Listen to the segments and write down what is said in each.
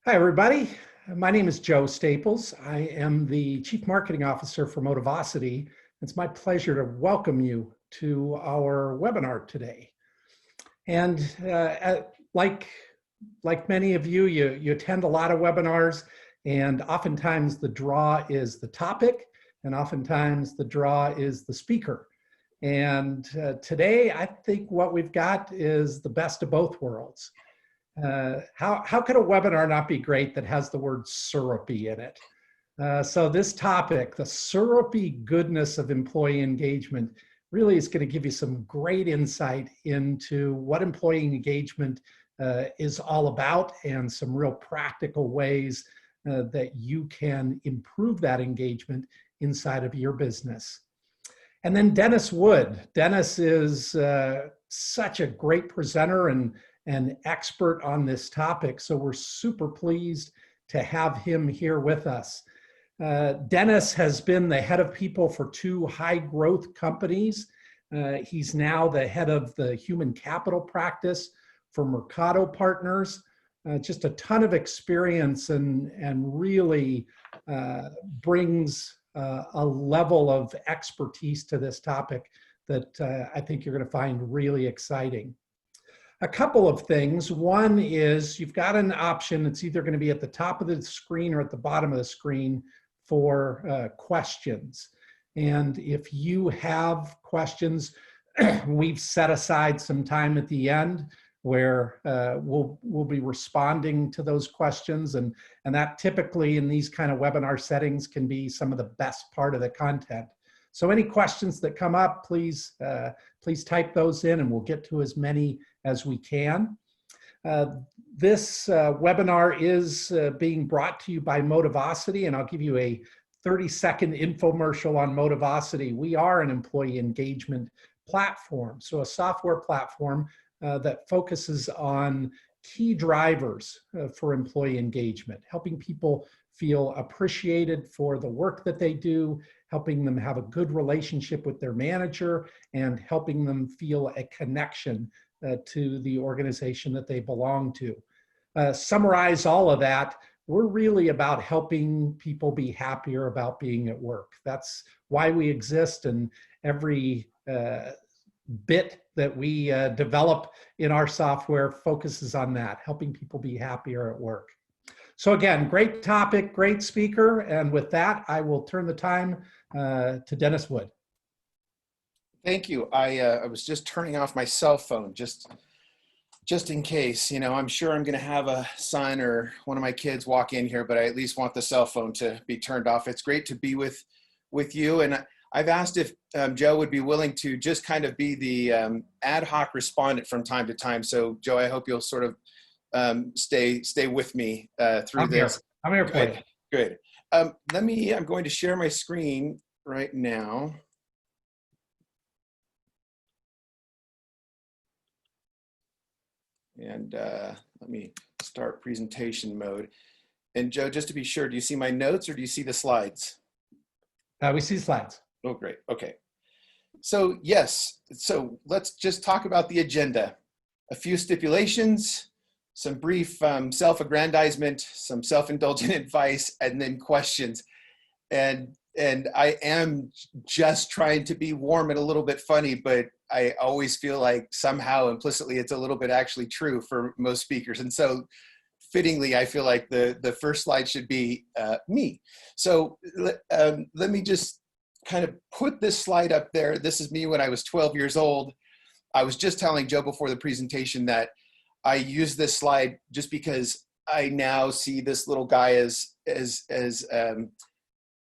Hi, everybody. My name is Joe Staples. I am the Chief Marketing Officer for Motivosity. It's my pleasure to welcome you to our webinar today. And like many of you, you attend a lot of webinars, and oftentimes the draw is the topic, and oftentimes the draw is the speaker. And today, I think what we've got is the best of both worlds. How could a webinar not be great that has the word syrupy in it? So this topic, the syrupy goodness of employee engagement, really is going to give you some great insight into what employee engagement is all about and some real practical ways that you can improve that engagement inside of your business. And then Dennis Wood. Dennis is such a great presenter and an expert on this topic. So we're super pleased to have him here with us. Dennis has been the head of people for two high growth companies. He's now the head of the human capital practice for Mercado Partners. Just a ton of experience and really brings a level of expertise to this topic that I think you're going to find really exciting. A couple of things. One is you've got an option. It's either going to be at the top of the screen or at the bottom of the screen for questions. And if you have questions, we've set aside some time at the end where we'll be responding to those questions. And that typically in these kind of webinar settings can be some of the best part of the content. So any questions that come up, please type those in and we'll get to as many as we can. This webinar is being brought to you by Motivosity, and I'll give you a 30-second infomercial on Motivosity. We are an employee engagement platform, so a software platform that focuses on key drivers for employee engagement, helping people feel appreciated for the work that they do, helping them have a good relationship with their manager, and helping them feel a connection to the organization that they belong to. Summarize all of that, we're really about helping people be happier about being at work. That's why we exist, and every bit that we develop in our software focuses on that, helping people be happier at work. So again, great topic, great speaker, and with that, I will turn the time to Dennis Wood. Thank you. I was just turning off my cell phone just in case. You know, I'm sure I'm going to have a son or one of my kids walk in here, but I at least want the cell phone to be turned off. It's great to be with you, and I've asked if Joe would be willing to just kind of be the ad hoc respondent from time to time. So Joe, I hope you'll sort of stay with me through this. I'm here for you. Good. I'm going to share my screen right now. And let me start presentation mode. And Joe, just to be sure, do you see my notes or do you see the slides? We see slides. Oh, great. Okay. So yes, so let's just talk about the agenda. A few stipulations, some brief self-aggrandizement, some self-indulgent advice, and then questions. And I am just trying to be warm and a little bit funny, but I always feel like somehow implicitly it's a little bit actually true for most speakers. And so fittingly, I feel like the first slide should be me. So let me just kind of put this slide up there. This is me when I was 12 years old. I was just telling Joe before the presentation that I use this slide just because I now see this little guy as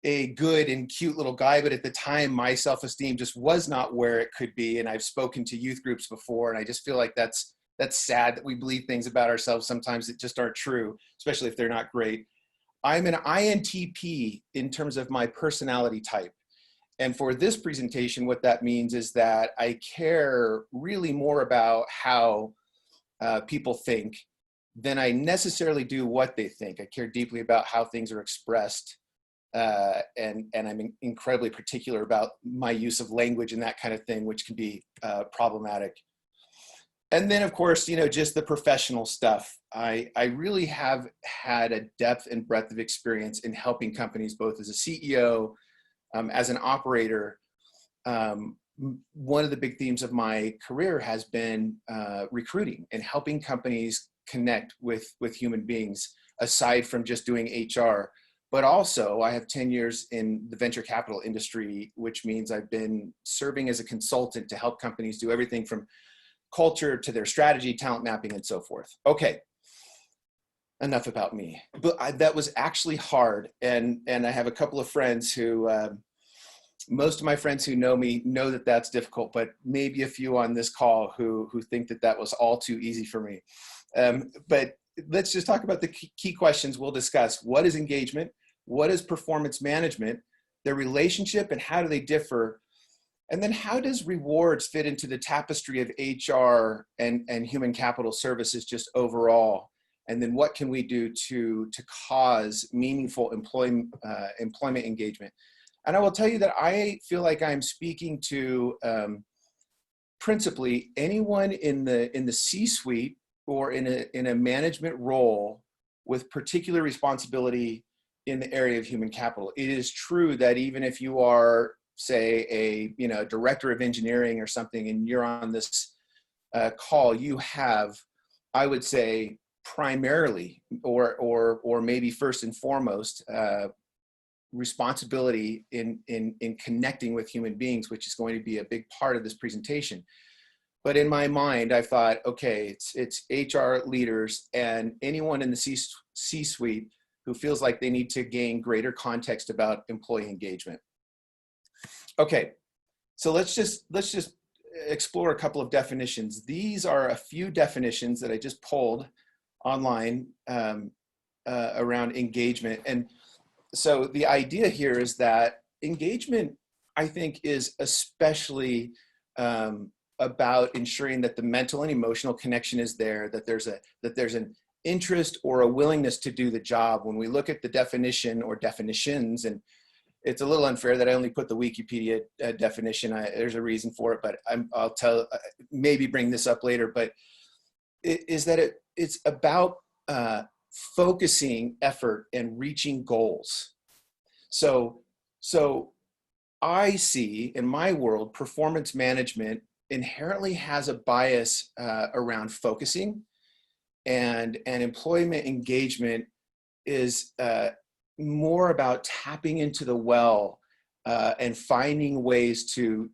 a good and cute little guy, but at the time my self-esteem just was not where it could be. And I've spoken to youth groups before, and I just feel like that's sad that we believe things about ourselves sometimes that just aren't true, especially if they're not great. I'm an INTP in terms of my personality type. And for this presentation, what that means is that I care really more about how people think than I necessarily do what they think. I care deeply about how things are expressed. And I'm incredibly particular about my use of language and that kind of thing, which can be problematic. And then, of course, just the professional stuff. I really have had a depth and breadth of experience in helping companies, both as a CEO, as an operator. One of the big themes of my career has been recruiting and helping companies connect with human beings, aside from just doing HR. But also, I have 10 years in the venture capital industry, which means I've been serving as a consultant to help companies do everything from culture to their strategy, talent mapping, and so forth. Okay, enough about me. But that was actually hard, and I have a couple of friends who, most of my friends who know me know that that's difficult, but maybe a few on this call who think that that was all too easy for me. But let's just talk about the key questions we'll discuss. What is engagement? What is performance management? Their relationship and how do they differ? And then how does rewards fit into the tapestry of HR and human capital services just overall? And then what can we do to cause meaningful employment engagement? And I will tell you that I feel like I'm speaking to principally anyone in the C-suite or in a management role with particular responsibility in the area of human capital. It is true that even if you are, say, a director of engineering or something, and you're on this call, you have, I would say, primarily or maybe first and foremost, responsibility in connecting with human beings, which is going to be a big part of this presentation. But in my mind, I thought, okay, it's HR leaders and anyone in the C-suite who feels like they need to gain greater context about employee engagement. Okay, so let's just explore a couple of definitions. These are a few definitions that I just pulled online around engagement. And so the idea here is that engagement, I think, is especially about ensuring that the mental and emotional connection is there, that there's an interest or a willingness to do the job. When we look at the definition or definitions, and it's a little unfair that I only put the Wikipedia definition. There's a reason for it, but I'll maybe bring this up later. But it's about focusing effort and reaching goals. So I see in my world, performance management inherently has a bias around focusing, and employment engagement is more about tapping into the well and finding ways to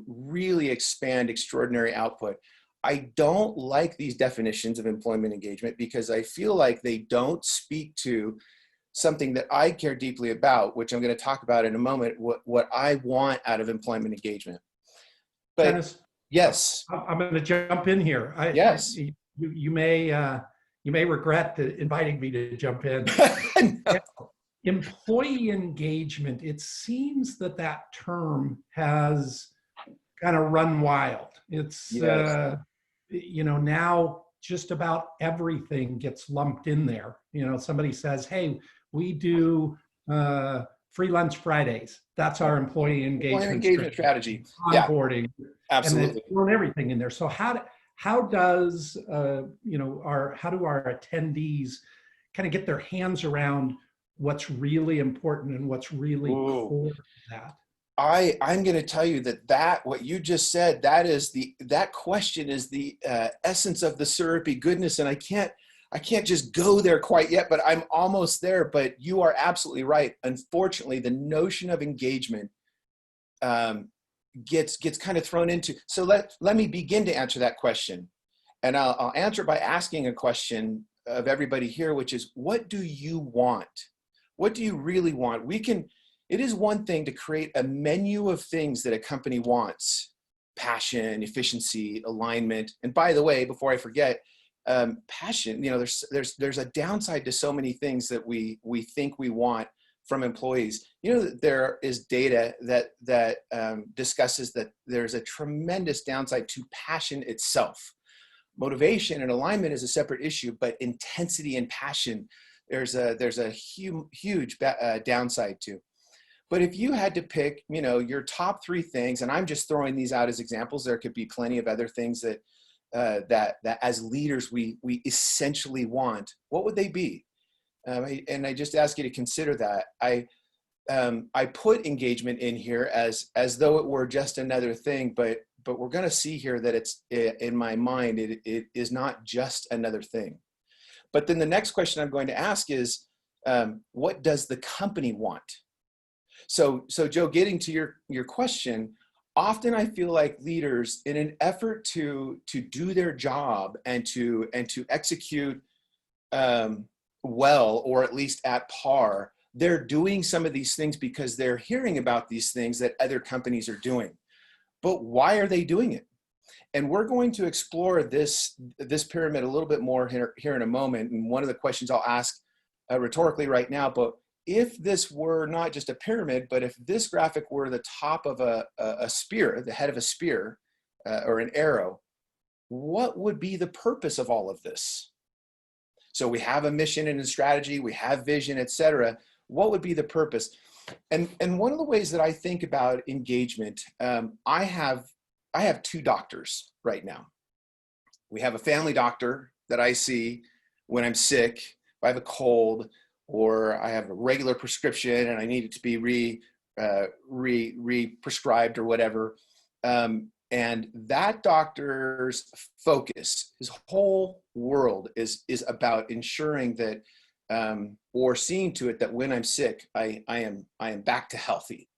really expand extraordinary output. I don't like these definitions of employment engagement because I feel like they don't speak to something that I care deeply about, which I'm going to talk about in a moment, what I want out of employment engagement. But Dennis, yes, I'm going to jump in here. Yes. You may regret inviting me to jump in. No. Employee engagement, it seems that term has kind of run wild. It's, Yes. Now just about everything gets lumped in there. Somebody says, hey, we do free lunch Fridays. That's our employee engagement strategy. Onboarding. Yeah, absolutely. And thrown everything in there. So how do our attendees kind of get their hands around what's really important and what's really core to that? I'm going to tell you that what you just said, that question is the essence of the Syrupy goodness. And I can't just go there quite yet, but I'm almost there. But you are absolutely right. Unfortunately, the notion of engagement gets kind of thrown into. So let me begin to answer that question. And I'll answer by asking a question of everybody here, which is, what do you want? What do you really want? It is one thing to create a menu of things that a company wants: passion, efficiency, alignment. And by the way, before I forget, passion, there's a downside to so many things that we think we want from employees. There is data that discusses that there's a tremendous downside to passion itself. Motivation and alignment is a separate issue, but intensity and passion, there's a huge downside to. But if you had to pick, your top 3 things, and I'm just throwing these out as examples, there could be plenty of other things that that as leaders we essentially want, what would they be? And I just ask you to consider that. I put engagement in here as though it were just another thing, but we're going to see here that it's, in my mind, it is not just another thing. But then the next question I'm going to ask is, what does the company want? So Joe, getting to your question, often I feel like leaders, in an effort to do their job and to execute well, or at least at par, they're doing some of these things because they're hearing about these things that other companies are doing. But why are they doing it? And we're going to explore this pyramid a little bit more here in a moment. And one of the questions I'll ask rhetorically right now, but if this were not just a pyramid, but if this graphic were the top of a spear, the head of a spear or an arrow, what would be the purpose of all of this? So we have a mission and a strategy, we have vision, etc. What would be the purpose? And one of the ways that I think about engagement, I have two doctors right now. We have a family doctor that I see when I'm sick, if I have a cold, or I have a regular prescription and I need it to be re-prescribed or whatever. And that doctor's focus, his whole world is about ensuring that, or seeing to it that when I'm sick, I am back to healthy.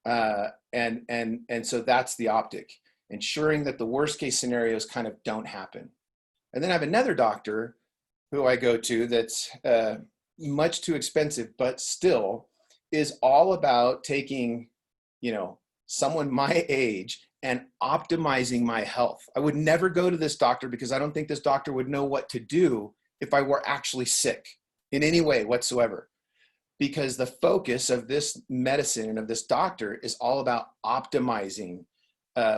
And so that's the optic, ensuring that the worst case scenarios kind of don't happen. And then I have another doctor who I go to that's much too expensive, but still is all about taking, someone my age and optimizing my health. I would never go to this doctor because I don't think this doctor would know what to do if I were actually sick in any way whatsoever. Because the focus of this medicine and of this doctor is all about optimizing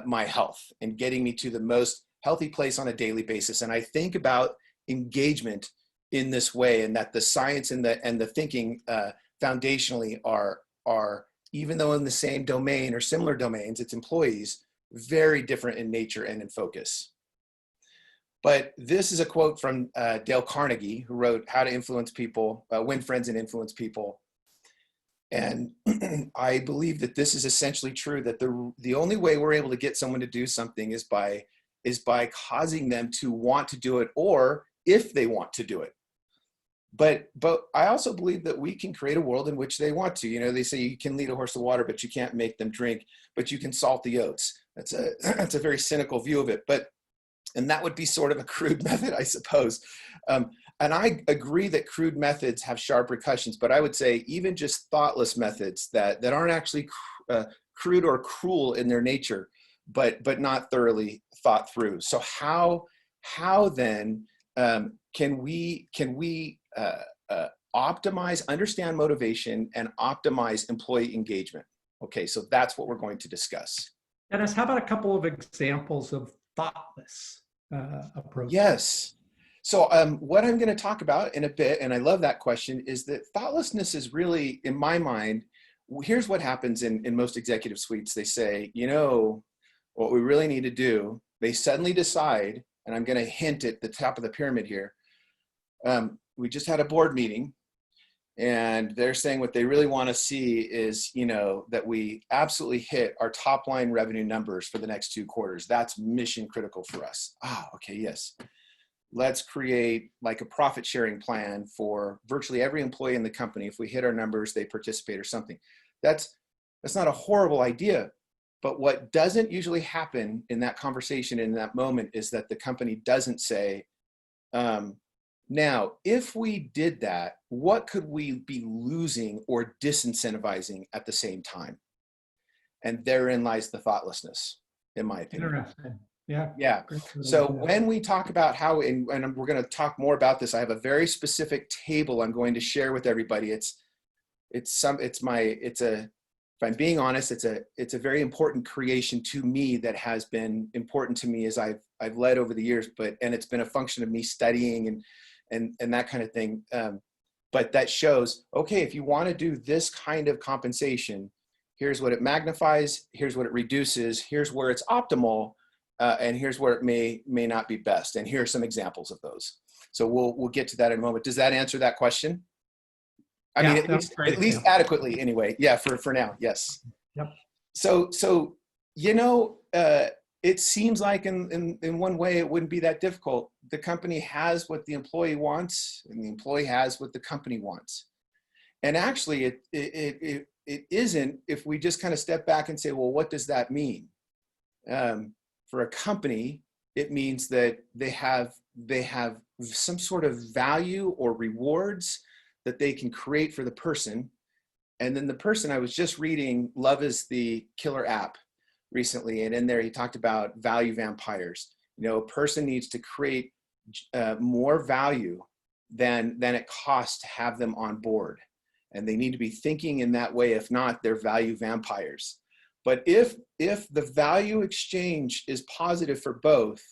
my health and getting me to the most healthy place on a daily basis. And I think about engagement in this way, and that the science and the thinking foundationally are, even though in the same domain or similar domains, it's employees, very different in nature and in focus. But this is a quote from Dale Carnegie, who wrote How to Influence People, Win Friends and Influence People. And I believe that this is essentially true, that the only way we're able to get someone to do something is by causing them to want to do it, or if they want to do it. But I also believe that we can create a world in which they want to. They say you can lead a horse to water, but you can't make them drink, but you can salt the oats. That's a very cynical view of it. And that would be sort of a crude method, I suppose. And I agree that crude methods have sharp repercussions, but I would say even just thoughtless methods that aren't actually crude or cruel in their nature, but not thoroughly thought through. So how then can we optimize, understand motivation, and optimize employee engagement? Okay, so that's what we're going to discuss. Dennis, how about a couple of examples of thoughtless approach? Yes. So what I'm going to talk about in a bit, and I love that question, is that thoughtlessness is really, in my mind, here's what happens in most executive suites. They say, what we really need to do, they suddenly decide, and I'm going to hint at the top of the pyramid here. We just had a board meeting, and they're saying what they really want to see is, that we absolutely hit our top line revenue numbers for the next 2 quarters. That's mission critical for us. Okay, yes. Let's create like a profit sharing plan for virtually every employee in the company. If we hit our numbers, they participate or something. That's not a horrible idea. But what doesn't usually happen in that conversation, in that moment, is that the company doesn't say, now, if we did that, what could we be losing or disincentivizing at the same time? And therein lies the thoughtlessness, in my opinion. Interesting. Yeah. Yeah. So when we talk about how, and we're going to talk more about this, I have a very specific table I'm going to share with everybody. If I'm being honest, it's a very important creation to me that has been important to me as I've led over the years, and it's been a function of me studying and that kind of thing. But that shows, okay, if you want to do this kind of compensation, here's what it magnifies, here's what it reduces, here's where it's optimal, and here's where it may not be best. And here are some examples of those. So we'll get to that in a moment. Does that answer that question? I mean, at least adequately anyway. Yeah, for now, yes. Yep. So it seems like in one way it wouldn't be that difficult. The company has what the employee wants, and the employee has what the company wants. And actually, it isn't if we just kind of step back and say, well, what does that mean? For a company, it means that they have some sort of value or rewards that they can create for the person. And then the person, I was just reading Love is the Killer app recently, and in there he talked about value vampires. A person needs to create more value than it costs to have them on board. And they need to be thinking in that way. If not, they're value vampires. But if the value exchange is positive for both,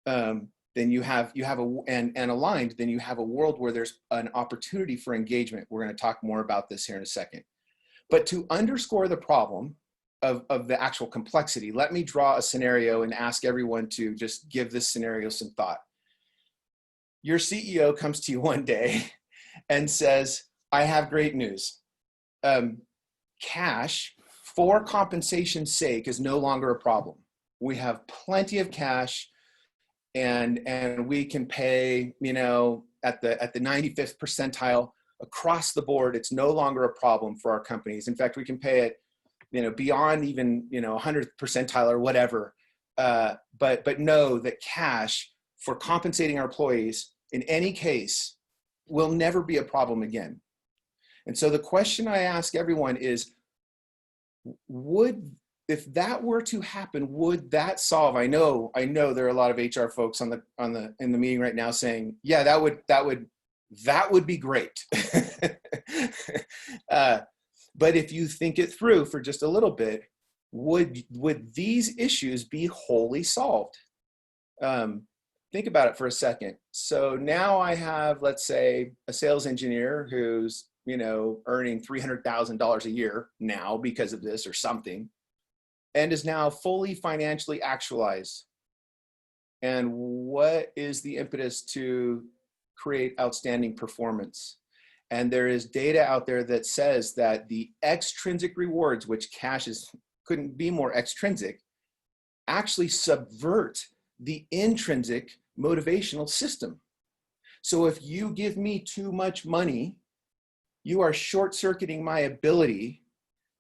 then you have and aligned, then you have a world where there's an opportunity for engagement. We're going to talk more about this here in a second. But to underscore the problem of the actual complexity, let me draw a scenario and ask everyone to just give this scenario some thought. Your CEO comes to you one day and says, I have great news. Cash for compensation's sake is no longer a problem. We have plenty of cash, and we can pay, at the 95th percentile across the board. It's no longer a problem for our companies. In fact, we can pay it, beyond even, 100th percentile or whatever. But know that cash for compensating our employees in any case will never be a problem again. And so the question I ask everyone is, if that were to happen, would that solve? I know there are a lot of HR folks in the meeting right now saying, yeah, that would be great. But if you think it through for just a little bit, would these issues be wholly solved? Think about it for a second. So now I have, let's say, a sales engineer who's earning $300,000 a year now because of this or something, and is now fully financially actualized. And what is the impetus to create outstanding performance? And there is data out there that says that the extrinsic rewards, which cash couldn't be more extrinsic, actually subvert the intrinsic motivational system. So if you give me too much money, you are short-circuiting my ability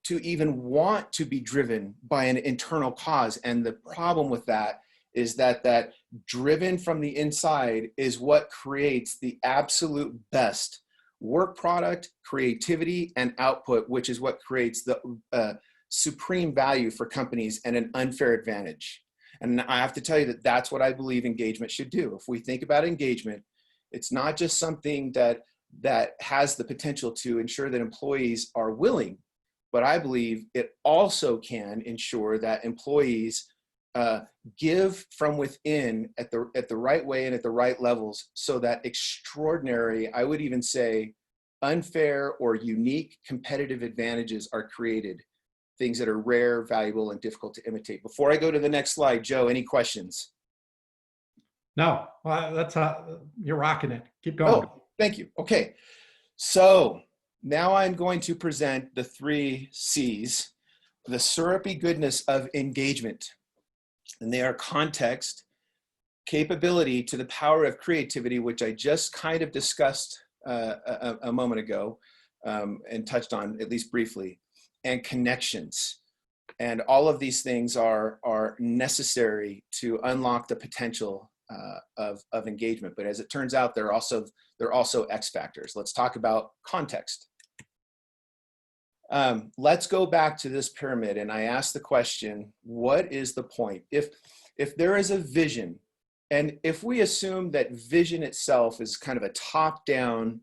to even want to be driven by an internal cause. And the problem with that is that driven from the inside is what creates the absolute best work product, creativity, and output, which is what creates the supreme value for companies and an unfair advantage. And I have to tell you that that's what I believe engagement should do. If we think about engagement, it's not just something that has the potential to ensure that employees are willing, but I believe it also can ensure that employees give from within at the right way and at the right levels, so that extraordinary, I would even say unfair or unique competitive advantages are created, things that are rare, valuable, and difficult to imitate. Before I go to the next slide, Joe, any questions? No, well, that's you're rocking it. Keep going. Oh, thank you. Okay, so now I'm going to present the 3 C's, the syrupy goodness of engagement. And they are context, capability to the power of creativity, which I just kind of discussed a moment ago and touched on at least briefly, and connections. And all of these things are necessary to unlock the potential of engagement. But as it turns out, they're also X factors. Let's talk about context. Let's go back to this pyramid, and I ask the question, what is the point? If there is a vision, and if we assume that vision itself is kind of a top-down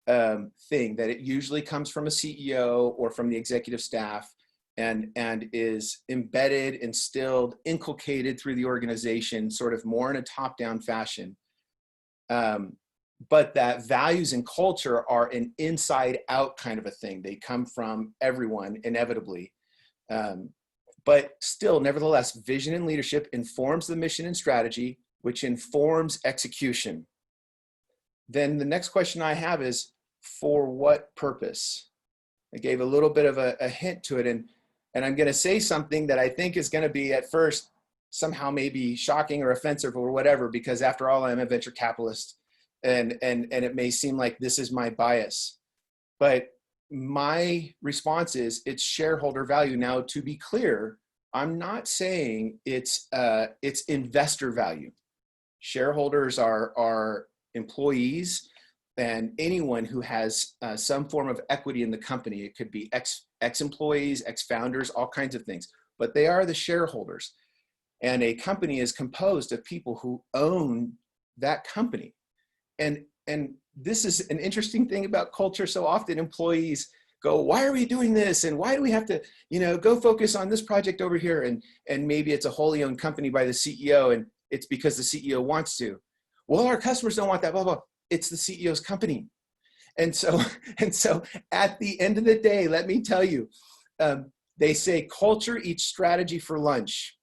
thing, that it usually comes from a CEO or from the executive staff, and is embedded, instilled, inculcated through the organization, sort of more in a top-down fashion, but that values and culture are an inside out kind of a thing. They come from everyone inevitably. But still, nevertheless, vision and leadership informs the mission and strategy, which informs execution. Then the next question I have is, for what purpose? I gave a little bit of a hint to it, and I'm going to say something that I think is going to be at first somehow maybe shocking or offensive or whatever, because after all, I'm a venture capitalist, and it may seem like this is my bias. But my response is it's shareholder value. Now, to be clear, I'm not saying it's investor value. Shareholders are employees and anyone who has some form of equity in the company. It could be ex-employees, ex-founders, all kinds of things, but they are the shareholders. And a company is composed of people who own that company. And this is an interesting thing about culture. So often employees go, why are we doing this? And why do we have to, go focus on this project over here? And maybe it's a wholly owned company by the CEO, and it's because the CEO wants to. Well, our customers don't want that, blah, blah. It's the CEO's company. And so at the end of the day, let me tell you, they say culture eats strategy for lunch.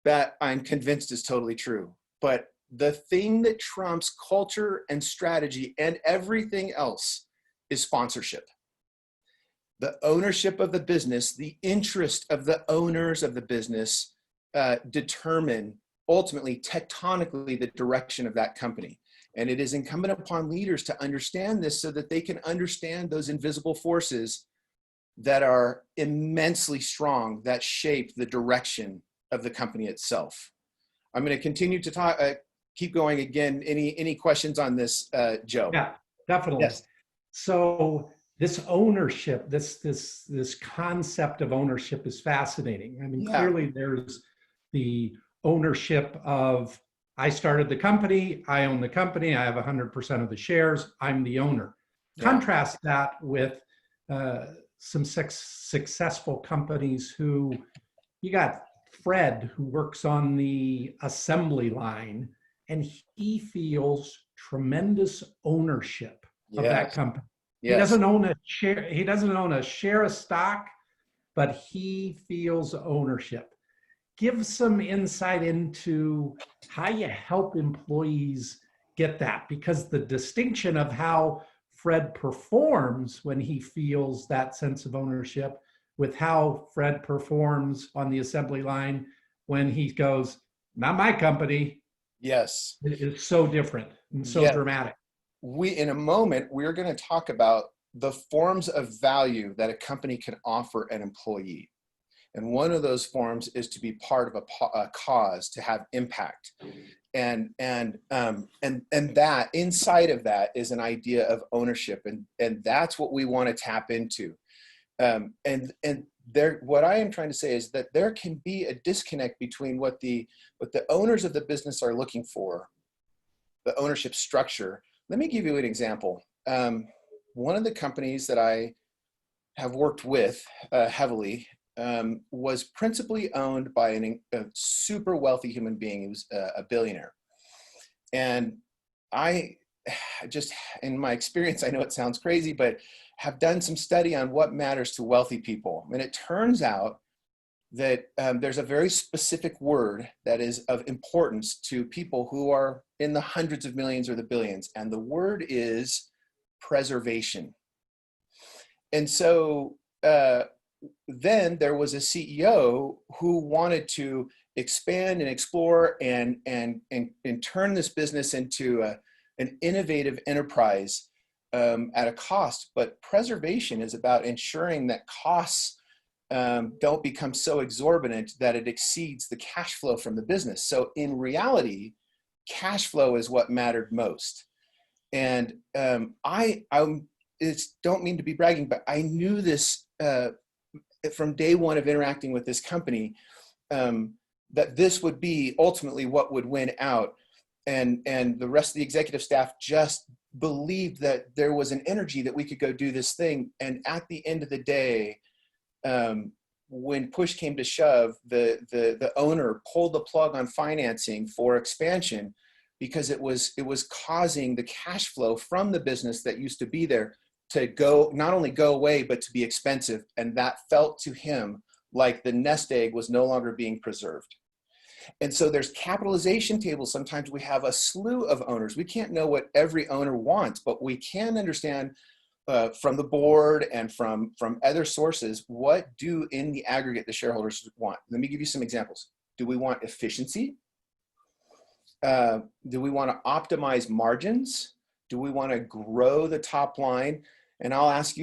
That I'm convinced is totally true. But the thing that trumps culture and strategy and everything else is sponsorship. The ownership of the business, the interest of the owners of the business determine ultimately tectonically the direction of that company. And it is incumbent upon leaders to understand this so that they can understand those invisible forces that are immensely strong, that shape the direction of the company itself. I'm going to continue to talk, keep going again. Any questions on this, Joe? Yeah, definitely. Yes. So this ownership, this concept of ownership is fascinating. I mean, clearly there's the ownership of, I started the company, I own the company, I have 100% of the shares, I'm the owner. Yeah. Contrast that with some successful companies who, you got Fred, who works on the assembly line, and he feels tremendous ownership of that company. Yes. He doesn't own a share. He doesn't own a share of stock, but he feels ownership. Give some insight into how you help employees get that, because the distinction of how Fred performs when he feels that sense of ownership with how Fred performs on the assembly line when he goes, not my company. Yes. It's so different and so dramatic. In a moment, we're going to talk about the forms of value that a company can offer an employee. And one of those forms is to be part of a cause, to have impact. And that inside of that is an idea of ownership. And that's what we want to tap into. What I am trying to say is that there can be a disconnect between what the owners of the business are looking for, the ownership structure. Let me give you an example. One of the companies that I have worked with heavily was principally owned by a super wealthy human being. He was a billionaire. And I just, in my experience, I know it sounds crazy, but have done some study on what matters to wealthy people. And it turns out that there's a very specific word that is of importance to people who are in the hundreds of millions or the billions. And the word is preservation. And so then there was a CEO who wanted to expand and explore and turn this business into an innovative enterprise at a cost. But preservation is about ensuring that costs don't become so exorbitant that it exceeds the cash flow from the business. So in reality, cash flow is what mattered most. And I don't mean to be bragging, but I knew this from day one of interacting with this company, that this would be ultimately what would win out. And the rest of the executive staff just believed that there was an energy that we could go do this thing. And at the end of the day, when push came to shove, the owner pulled the plug on financing for expansion because it was causing the cash flow from the business that used to be there to not only go away, but to be expensive. And that felt to him like the nest egg was no longer being preserved. And so there's capitalization tables. Sometimes we have a slew of owners. We can't know what every owner wants, but we can understand from the board and from other sources, what do in the aggregate the shareholders want? Let me give you some examples. Do we want efficiency? Do we want to optimize margins? Do we want to grow the top line? And I'll ask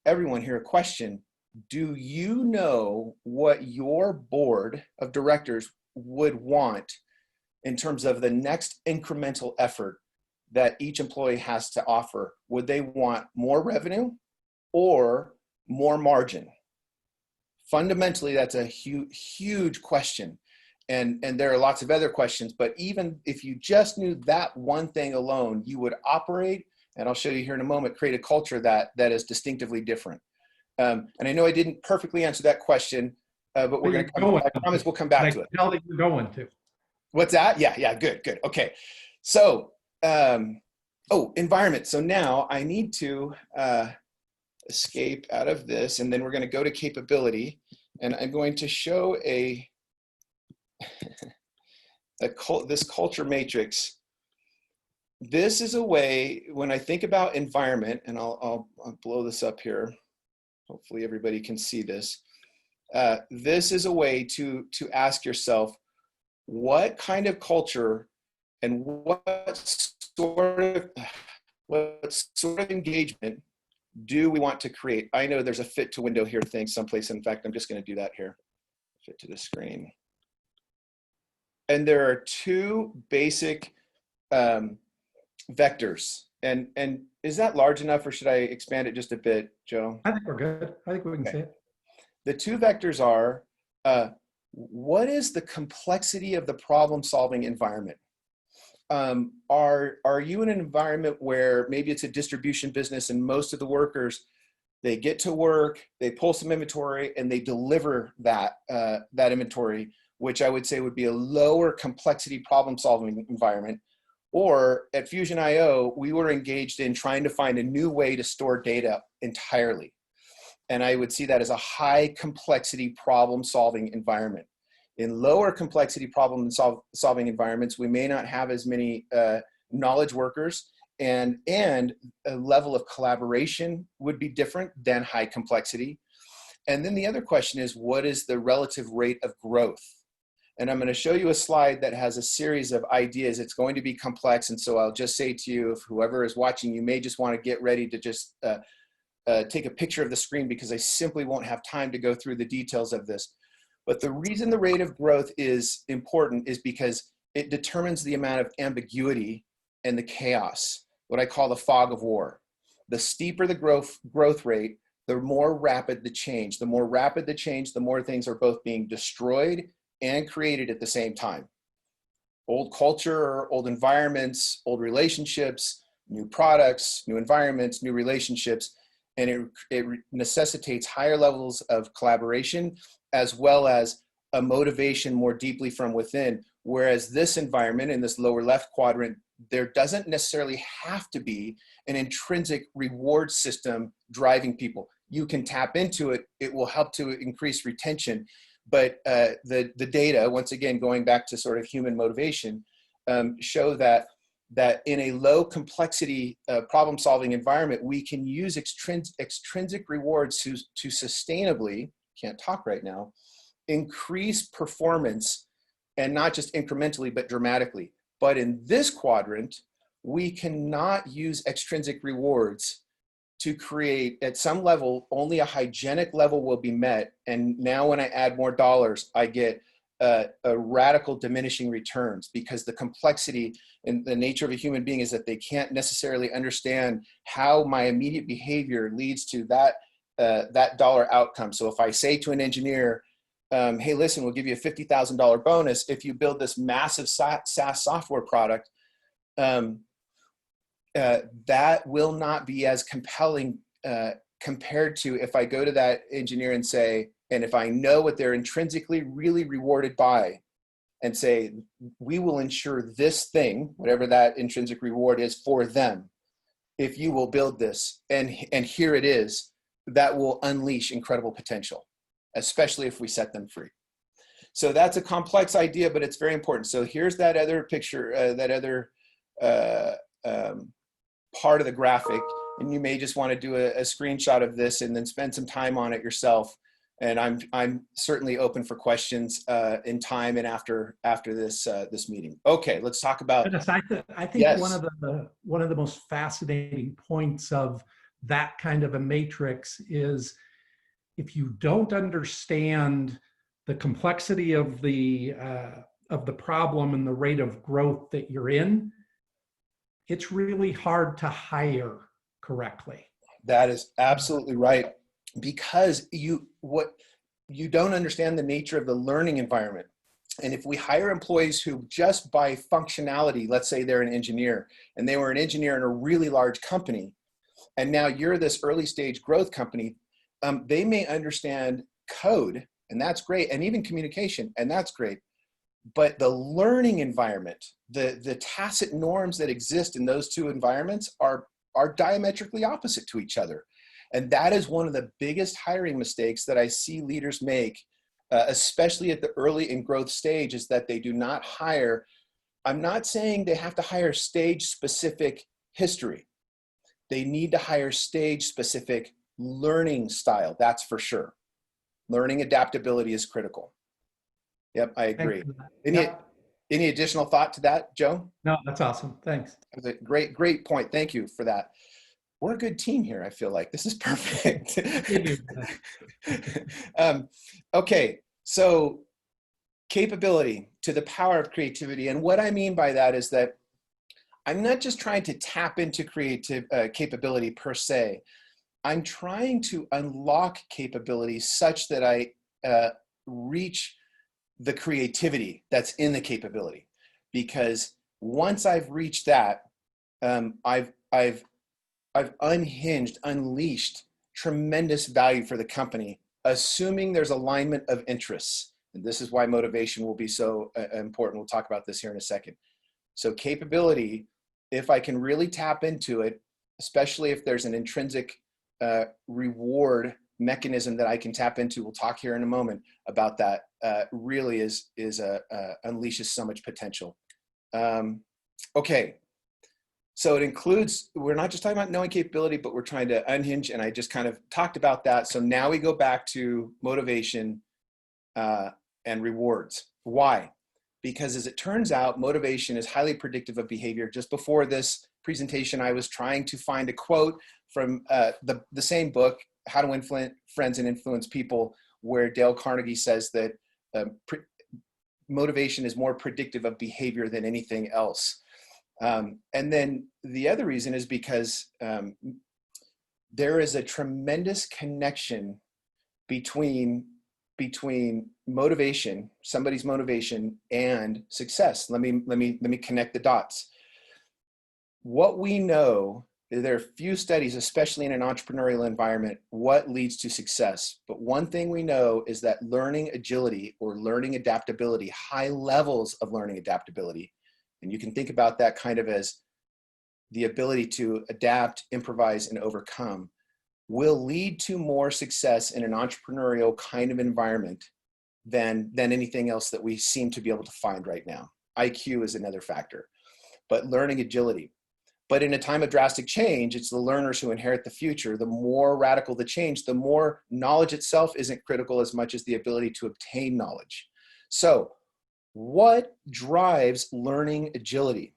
everyone here a question. Do you know what your board of directors would want in terms of the next incremental effort that each employee has to offer? Would they want more revenue or more margin? Fundamentally, that's a huge question. And there are lots of other questions, but even if you just knew that one thing alone, you would operate, and I'll show you here in a moment, create a culture that is distinctively different. And I know I didn't perfectly answer that question, but we're going to I promise we'll come back to it. I tell that you're going to. What's that? Yeah, good. Okay. So, environment. So now I need to escape out of this, and then we're going to go to capability, and I'm going to show this culture matrix. This is a way, when I think about environment, and I'll blow this up here. Hopefully everybody can see this. This is a way to ask yourself, what kind of culture and what sort of engagement do we want to create? I know there's a fit to window here thing someplace. In fact, I'm just going to do that here. Fit to the screen. And there are two basic vectors. And is that large enough, or should I expand it just a bit, Joe? I think we're good. I think we can see it. The two vectors are, what is the complexity of the problem-solving environment? Are you in an environment where maybe it's a distribution business and most of the workers, they get to work, they pull some inventory, and they deliver that inventory, which I would say would be a lower complexity problem-solving environment? Or at Fusion.io, we were engaged in trying to find a new way to store data entirely. And I would see that as a high complexity problem solving environment. In lower complexity problem solving environments, we may not have as many knowledge workers, and a level of collaboration would be different than high complexity. And then the other question is, what is the relative rate of growth? And I'm going to show you a slide that has a series of ideas. It's going to be complex. And so I'll just say to you, if whoever is watching, you may just want to get ready to just take a picture of the screen, because I simply won't have time to go through the details of this. But the reason the rate of growth is important is because it determines the amount of ambiguity and the chaos, what I call the fog of war. The steeper the growth rate, the more rapid the change. The more rapid the change, the more things are both being destroyed and created at the same time. Old culture, old environments, old relationships, new products, new environments, new relationships, and it necessitates higher levels of collaboration, as well as a motivation more deeply from within. Whereas this environment, in this lower left quadrant, there doesn't necessarily have to be an intrinsic reward system driving people. You can tap into it. It will help to increase retention. But the data, once again, going back to sort of human motivation, show that in a low complexity problem solving environment, we can use extrinsic rewards to sustainably, can't talk right now, increase performance, and not just incrementally, but dramatically. But in this quadrant, we cannot use extrinsic rewards to create, at some level, only a hygienic level will be met. And now when I add more dollars, I get a radical diminishing returns, because the complexity and the nature of a human being is that they can't necessarily understand how my immediate behavior leads to that dollar outcome. So if I say to an engineer, hey, listen, we'll give you a $50,000 bonus if you build this massive SaaS software product, that will not be as compelling compared to if I go to that engineer and say, and if I know what they're intrinsically really rewarded by, and say, we will ensure this thing, whatever that intrinsic reward is for them, if you will build this, and here it is, that will unleash incredible potential. especially if we set them free. So that's a complex idea, but it's very important. So here's that other picture, that other part of the graphic, and you may just want to do a screenshot of this and then spend some time on it yourself. And I'm certainly open for questions in time and after this meeting. Okay, let's talk about. Dennis, I think Yes. one of the most fascinating points of that kind of a matrix is if you don't understand the complexity of the problem and the rate of growth that you're in, it's really hard to hire correctly. That is absolutely right, because you don't understand the nature of the learning environment. And if we hire employees who just by functionality, let's say they're an engineer and they were an engineer in a really large company, and now you're this early stage growth company, they may understand code, and that's great, and even communication, and that's great. But the learning environment, the tacit norms that exist in those two environments are diametrically opposite to each other. And that is one of the biggest hiring mistakes that I see leaders make, especially at the early and growth stage, is that they do not hire. I'm not saying they have to hire stage specific history. They need to hire stage specific learning style. That's for sure. Learning adaptability is critical. Yep, I agree. Any additional thought to that, Joe? No, that's awesome. Thanks. That's a great point. Thank you for that. We're a good team here. I feel like this is perfect. Okay, so capability to the power of creativity. And what I mean by that is that I'm not just trying to tap into creative capability per se. I'm trying to unlock capability such that I reach the creativity that's in the capability. Because once I've reached that, I've unleashed tremendous value for the company, assuming there's alignment of interests. And this is why motivation will be so important. We'll talk about this here in a second. So capability, if I can really tap into it, especially if there's an intrinsic reward mechanism that I can tap into, we'll talk here in a moment about that, really unleashes so much potential. Okay, so it includes, we're not just talking about knowing capability, but we're trying to unhinge, and I just kind of talked about that. So now we go back to motivation and rewards. Why? Because as it turns out, motivation is highly predictive of behavior. Just before this presentation, I was trying to find a quote from the same book, How to Win Friends and Influence People, where Dale Carnegie says that motivation is more predictive of behavior than anything else. And then the other reason is because there is a tremendous connection between motivation, somebody's motivation, and success. Let me connect the dots. What we know, there are few studies, especially in an entrepreneurial environment, what leads to success. But one thing we know is that learning agility or learning adaptability, high levels of learning adaptability, and you can think about that kind of as the ability to adapt, improvise, and overcome, will lead to more success in an entrepreneurial kind of environment than anything else that we seem to be able to find right now. IQ is another factor, but learning agility. But in a time of drastic change, it's the learners who inherit the future. The more radical the change, the more knowledge itself isn't critical as much as the ability to obtain knowledge. So what drives learning agility?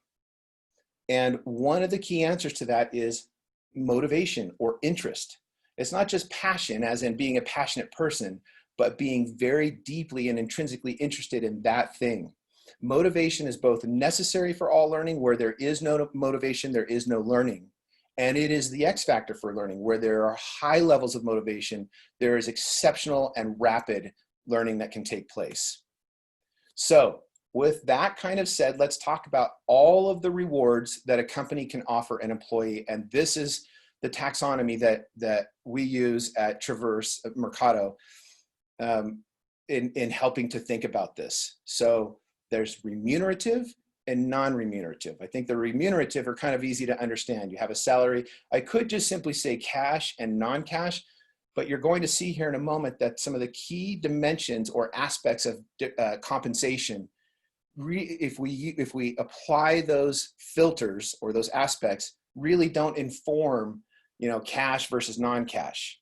And one of the key answers to that is motivation or interest. It's not just passion, as in being a passionate person, but being very deeply and intrinsically interested in that thing. Motivation is both necessary for all learning. Where there is no motivation, there is no learning. And it is the X factor for learning. Where there are high levels of motivation, there is exceptional and rapid learning that can take place. So with that kind of said, let's talk about all of the rewards that a company can offer an employee. And this is the taxonomy that we use at Traverse at Mercado in helping to think about this. So there's remunerative and non-remunerative. I think the remunerative are kind of easy to understand. You have a salary. I could just simply say cash and non-cash, But you're going to see here in a moment that some of the key dimensions or aspects of compensation, if we apply those filters or those aspects, really don't inform, cash versus non-cash.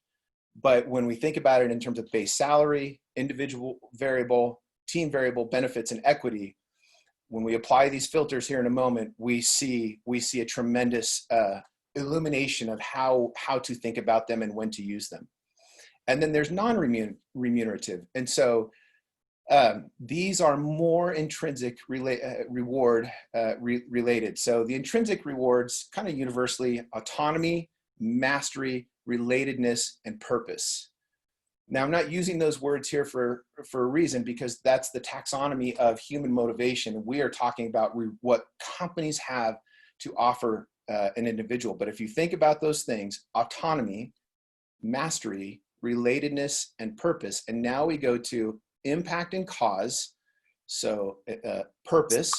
But when we think about it in terms of base salary, individual variable, team variable, benefits, and equity, when we apply these filters here in a moment, we see a tremendous illumination of how to think about them and when to use them. And then there's non-remunerative. And so these are more intrinsic reward related. So the intrinsic rewards, kind of universally: autonomy, mastery, relatedness, and purpose. Now, I'm not using those words here for a reason, because that's the taxonomy of human motivation. We are talking about what companies have to offer an individual. But if you think about those things: autonomy, mastery, relatedness, and purpose. And now we go to impact and cause. So purpose.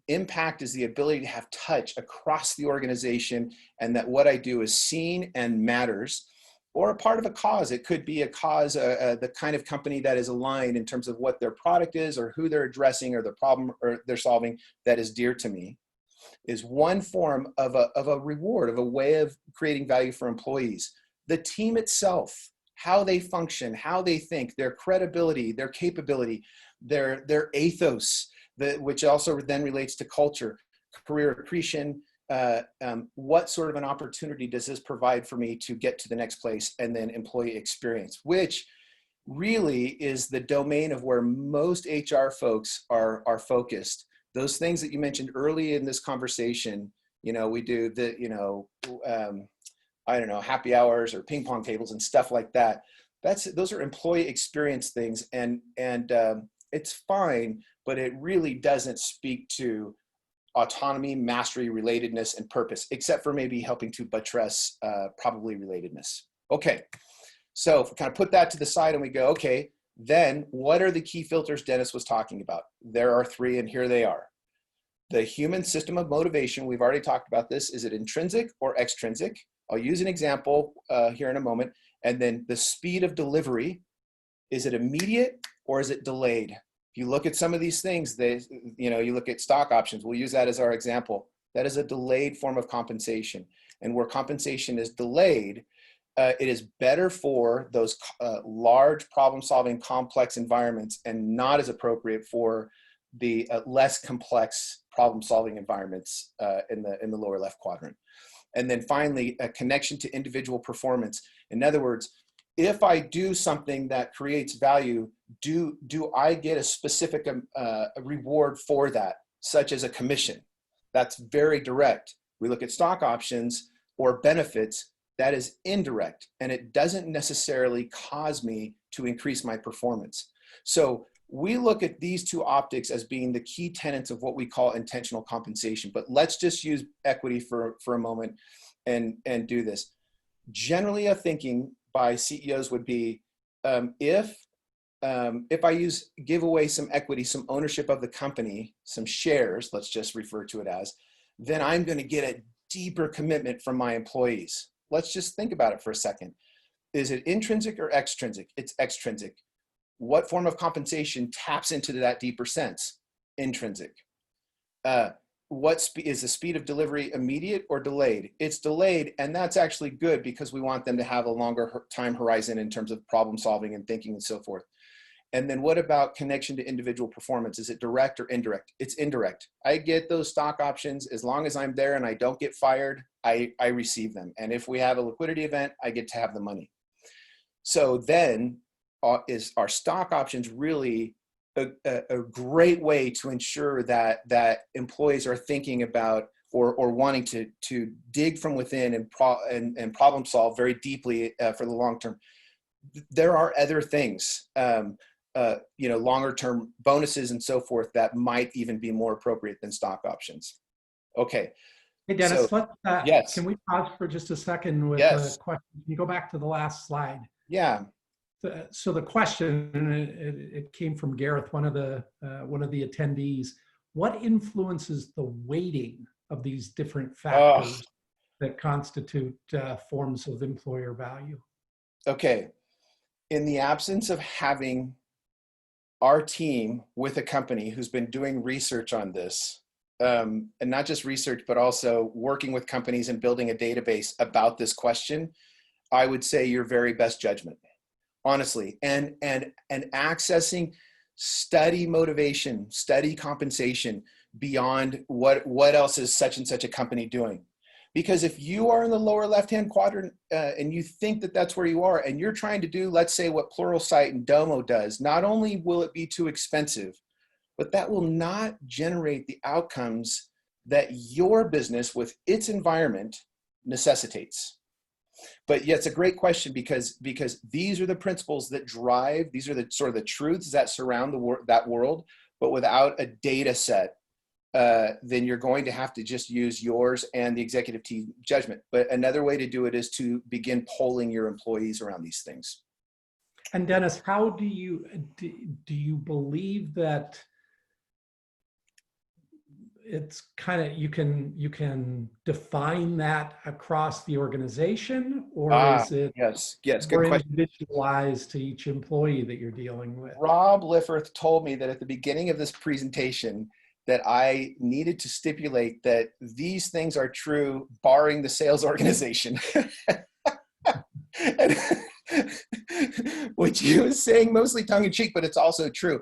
Impact is the ability to have touch across the organization, and that what I do is seen and matters, or a part of a cause. It could be a cause, the kind of company that is aligned in terms of what their product is, or who they're addressing, or the problem or they're solving that is dear to me, is one form of a reward, of a way of creating value for employees. The team itself, how they function, how they think, their credibility, their capability, their ethos, which also then relates to culture, career accretion. What sort of an opportunity does this provide for me to get to the next place? And then employee experience, which really is the domain of where most HR folks are focused. Those things that you mentioned early in this conversation, we do the, I don't know, happy hours or ping pong tables and stuff like that. Those are employee experience things, and it's fine, but it really doesn't speak to autonomy, mastery, relatedness, and purpose, except for maybe helping to buttress probably relatedness. Okay, so if we kind of put that to the side and we go, okay, then what are the key filters Dennis was talking about? There are three, and here they are. The human system of motivation, we've already talked about this. Is it intrinsic or extrinsic? I'll use an example here in a moment. And then the speed of delivery, is it immediate or is it delayed? If you look at some of these things, you look at stock options, we'll use that as our example. That is a delayed form of compensation. And where compensation is delayed, it is better for those large problem-solving complex environments, and not as appropriate for the less complex problem-solving environments in the lower left quadrant. And then finally, a connection to individual performance. In other words, if I do something that creates value, do I get a specific reward for that, such as a commission? That's very direct. We look at stock options or benefits, that is indirect, and it doesn't necessarily cause me to increase my performance. So we look at these two optics as being the key tenets of what we call intentional compensation. But let's just use equity for a moment and do this. Generally, a thinking by CEOs would be, if I give away some equity, some ownership of the company, some shares, let's just refer to it as, then I'm going to get a deeper commitment from my employees. Let's just think about it for a second. Is it intrinsic or extrinsic? It's extrinsic. What form of compensation taps into that deeper sense? Intrinsic. Is the speed of delivery immediate or delayed? It's delayed, and that's actually good because we want them to have a longer time horizon in terms of problem solving and thinking and so forth. And then what about connection to individual performance? Is it direct or indirect? It's indirect. I get those stock options as long as I'm there and I don't get fired, I receive them. And if we have a liquidity event, I get to have the money. So then is our stock options really a great way to ensure that employees are thinking about or wanting to dig from within and problem solve very deeply for the long term. There are other things, longer term bonuses and so forth that might even be more appropriate than stock options. Okay. Hey, Dennis, So, yes. Can we pause for just a second with Yes. a question? Can you go back to the last slide? Yeah. So the question, it came from Gareth, one of the attendees. What influences the weighting of these different factors that constitute forms of employer value? Okay. In the absence of having our team with a company who's been doing research on this, and not just research, but also working with companies and building a database about this question, I would say your very best judgment, honestly, and accessing study motivation, study compensation beyond what else is such and such a company doing. Because if you are in the lower left-hand quadrant and you think that that's where you are and you're trying to do, let's say, what Pluralsight and Domo does, not only will it be too expensive, but that will not generate the outcomes that your business with its environment necessitates. But yeah, it's a great question because these are the principles that drive, these are the sort of the truths that surround that world, but without a data set, then you're going to have to just use yours and the executive team judgment. But another way to do it is to begin polling your employees around these things. And Dennis, how do you believe that it's kind of, you can define that across the organization, or is it yes, good more question. individualized to each employee that you're dealing with? Rob Lifford told me that at the beginning of this presentation that I needed to stipulate that these things are true, barring the sales organization. And, which he was saying mostly tongue in cheek, but it's also true.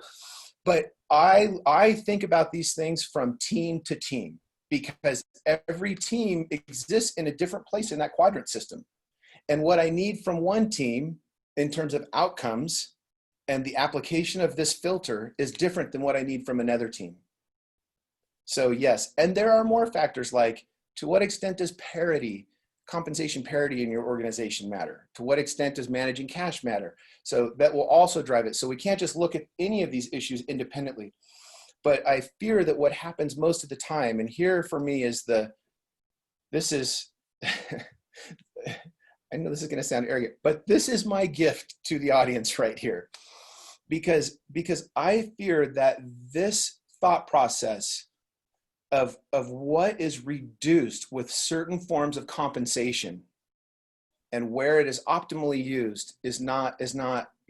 But I think about these things from team to team, because every team exists in a different place in that quadrant system. And what I need from one team in terms of outcomes and the application of this filter is different than what I need from another team. So yes, and there are more factors like, to what extent does compensation parity in your organization matter? To what extent does managing cash matter? So that will also drive it. So we can't just look at any of these issues independently. But I fear that what happens most of the time, and here for me is this is, I know this is going to sound arrogant, but this is my gift to the audience right here. Because I fear that this thought process of what is reduced with certain forms of compensation and where it is optimally used is not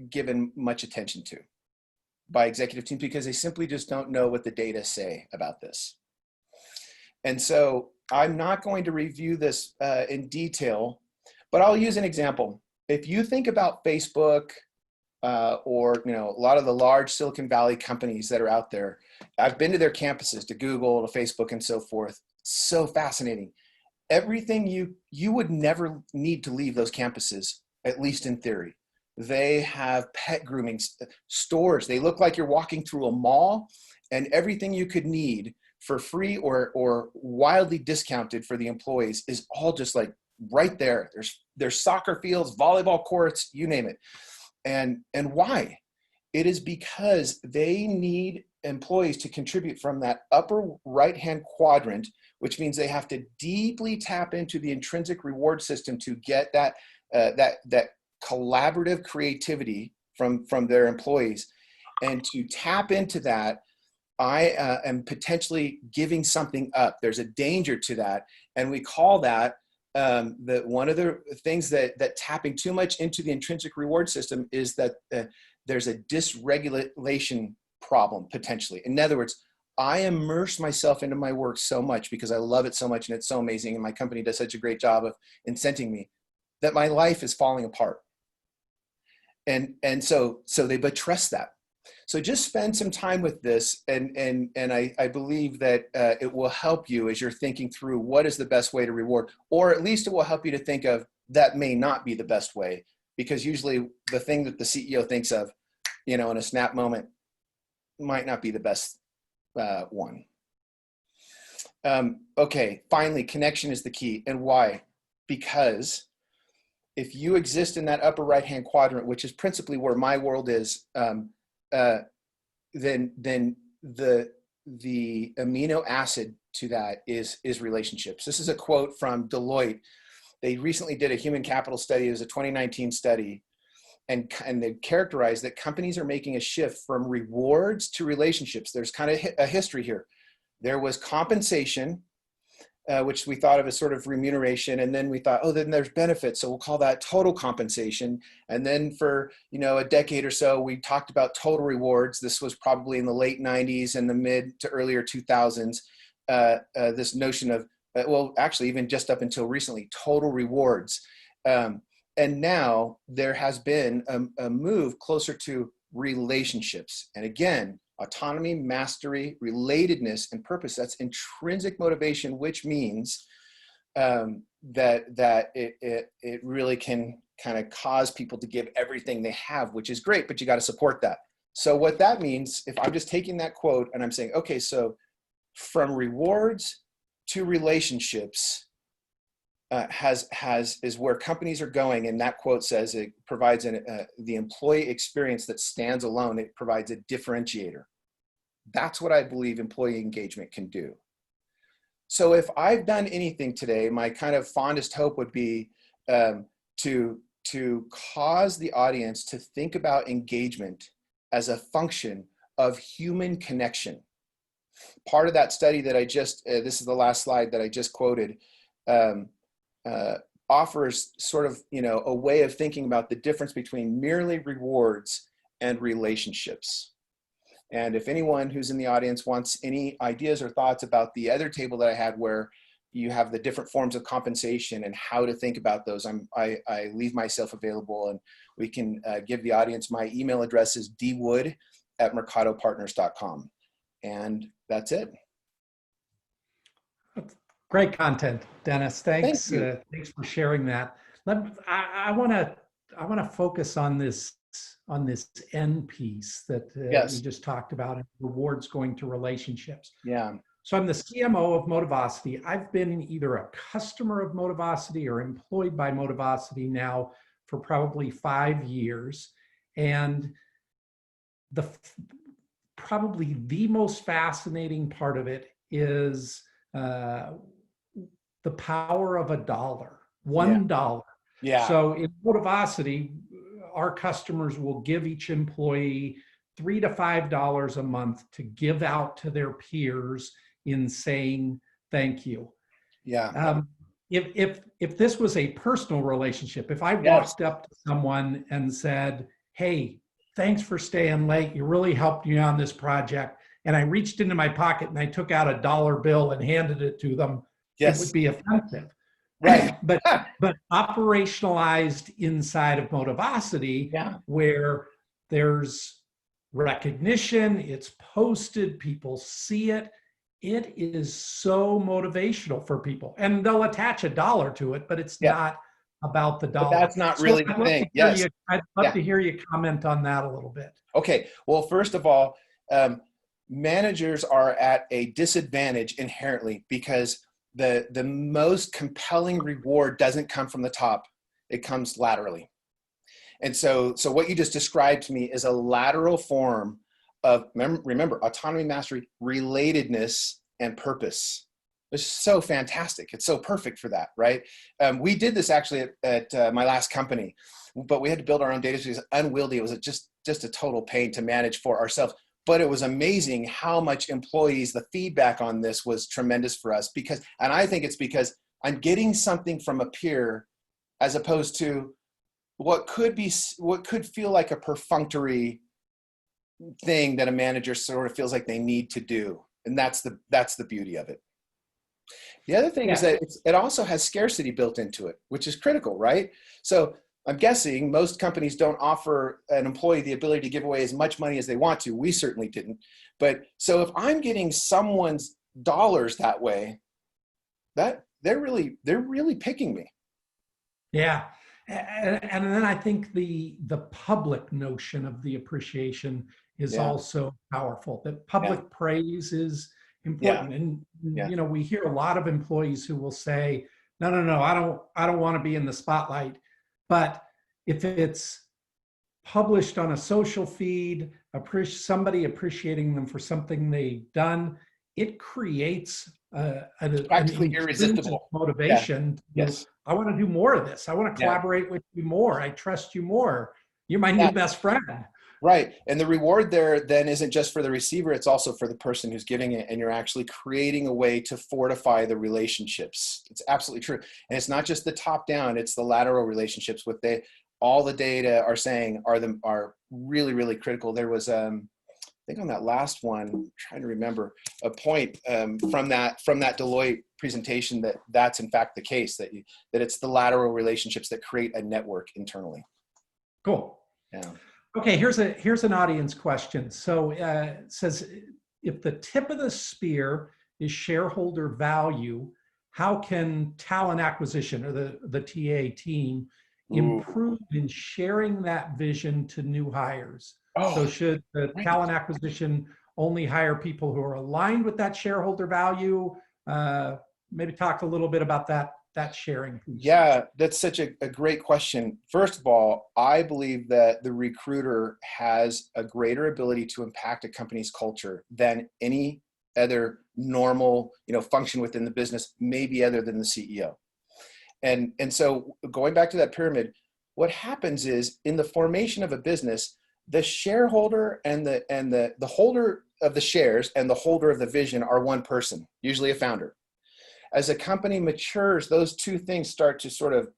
given much attention to by executive teams, because they simply just don't know what the data say about this. And so I'm not going to review this in detail, but I'll use an example. If you think about Facebook, or a lot of the large Silicon Valley companies that are out there, I've been to their campuses, to Google, to Facebook, and so forth. So fascinating. Everything you would never need to leave those campuses, at least in theory. They have pet grooming stores. They look like you're walking through a mall, and everything you could need for free or wildly discounted for the employees is all just like right there. There's soccer fields, volleyball courts, you name it. And why? It is because they need employees to contribute from that upper right-hand quadrant, which means they have to deeply tap into the intrinsic reward system to get that collaborative creativity from their employees. And to tap into that, I am potentially giving something up. There's a danger to that. And we call that that one of the things that tapping too much into the intrinsic reward system is that there's a dysregulation problem potentially. In other words, I immerse myself into my work so much because I love it so much and it's so amazing, and my company does such a great job of incenting me, that my life is falling apart. And so they buttress that. So just spend some time with this, and I believe that it will help you as you're thinking through what is the best way to reward, or at least it will help you to think of that may not be the best way, because usually the thing that the CEO thinks of, in a snap moment, might not be the best one. Okay, finally, connection is the key. And why? Because if you exist in that upper right-hand quadrant, which is principally where my world is, then the amino acid to that is relationships. This is a quote from Deloitte. They recently did a human capital study. It was a 2019 study, and they characterized that companies are making a shift from rewards to relationships. There's kind of a history here. There was compensation, which we thought of as sort of remuneration. And then we thought, oh, then there's benefits. So we'll call that total compensation. And then for, a decade or so, we talked about total rewards. This was probably in the late 90s and the mid to earlier 2000s. This notion of, well, actually, even just up until recently, total rewards. And now there has been a move closer to relationships. And again, autonomy, mastery, relatedness, and purpose. That's intrinsic motivation, which means that it really can kind of cause people to give everything they have, which is great, but you got to support that. So what that means, if I'm just taking that quote and I'm saying, okay, so from rewards to relationships is where companies are going. And that quote says it provides the employee experience that stands alone. It provides a differentiator. That's what I believe employee engagement can do. So if I've done anything today, my kind of fondest hope would be to cause the audience to think about engagement as a function of human connection. Part of that study that I just, this is the last slide that I just quoted, offers sort of, a way of thinking about the difference between merely rewards and relationships. And if anyone who's in the audience wants any ideas or thoughts about the other table that I had where you have the different forms of compensation and how to think about those, I leave myself available, and we can give the audience. My email address is dwood@mercadopartners.com. And that's it. Great content, Dennis. Thanks. Thank you. Thanks for sharing that. I want to focus on this end piece that Yes. we just talked about, rewards going to relationships. Yeah. So I'm the CMO of Motivosity. I've been either a customer of Motivosity or employed by Motivosity now for probably 5 years. And probably the most fascinating part of it is the power of $1, $1. Yeah. So in Motivosity, our customers will give each employee $3 to $5 a month to give out to their peers in saying thank you. Yeah. If this was a personal relationship, if I walked up to someone and said, "Hey, thanks for staying late. You really helped me on this project," and I reached into my pocket and I took out a dollar bill and handed it to them, it would be offensive. Right. but operationalized inside of Motivosity, where there's recognition, it's posted, people see it. It is so motivational for people, and they'll attach $1 to it, but it's not about the dollar. But that's not really the thing. Yes. I'd love to hear you comment on that a little bit. Okay. Well, first of all, managers are at a disadvantage inherently because the most compelling reward doesn't come from the top. It comes laterally. And so what you just described to me is a lateral form of, remember, autonomy, mastery, relatedness, and purpose. It's so fantastic. It's so perfect for that, right? We did this actually at my last company, but we had to build our own data. It was unwieldy. It was just a total pain to manage for ourselves. But it was amazing how much employees, the feedback on this was tremendous for us and I think it's because I'm getting something from a peer as opposed to what could feel like a perfunctory thing that a manager sort of feels like they need to do. And that's the beauty of it. The other thing is that it also has scarcity built into it, which is critical, right? So I'm guessing most companies don't offer an employee the ability to give away as much money as they want to. We certainly didn't. But so if I'm getting someone's dollars that way, that they're really picking me. Yeah. And then I think the public notion of the appreciation is also powerful. That public praise is important. And we hear a lot of employees who will say, no, I don't want to be in the spotlight. But if it's published on a social feed, somebody appreciating them for something they've done, it creates practically irresistible motivation. Yes. I want to do more of this. I want to collaborate with you more. I trust you more. You're my new best friend. Right. And the reward there then isn't just for the receiver, it's also for the person who's giving it. And you're actually creating a way to fortify the relationships. It's absolutely true. And it's not just the top down, it's the lateral relationships with all the data are saying are really, really critical. There was, I think on that last one, I'm trying to remember a point from that Deloitte presentation that's in fact the case, that it's the lateral relationships that create a network internally. Cool. Yeah. Okay, here's an audience question. So it says, if the tip of the spear is shareholder value, how can talent acquisition or the TA team improve in sharing that vision to new hires? So should the talent acquisition only hire people who are aligned with that shareholder value? Maybe talk a little bit about that sharing piece. Yeah, that's such a great question. First of all, I believe that the recruiter has a greater ability to impact a company's culture than any other normal, function within the business, maybe other than the CEO. And so going back to that pyramid, what happens is in the formation of a business, the shareholder and the holder of the shares and the holder of the vision are one person, usually a founder. As a company matures, those two things start to sort of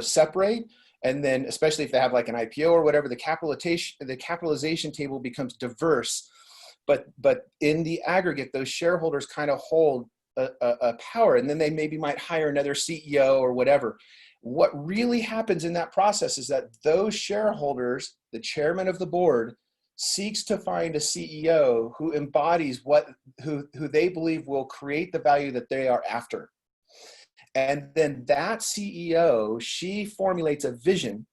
separate. And then especially if they have like an IPO or whatever, the capitalization table becomes diverse. But in the aggregate, those shareholders kind of hold a power, and then they maybe might hire another CEO or whatever. What really happens in that process is that those shareholders, the chairman of the board, seeks to find a CEO who embodies who they believe will create the value that they are after. And then that CEO, she formulates a vision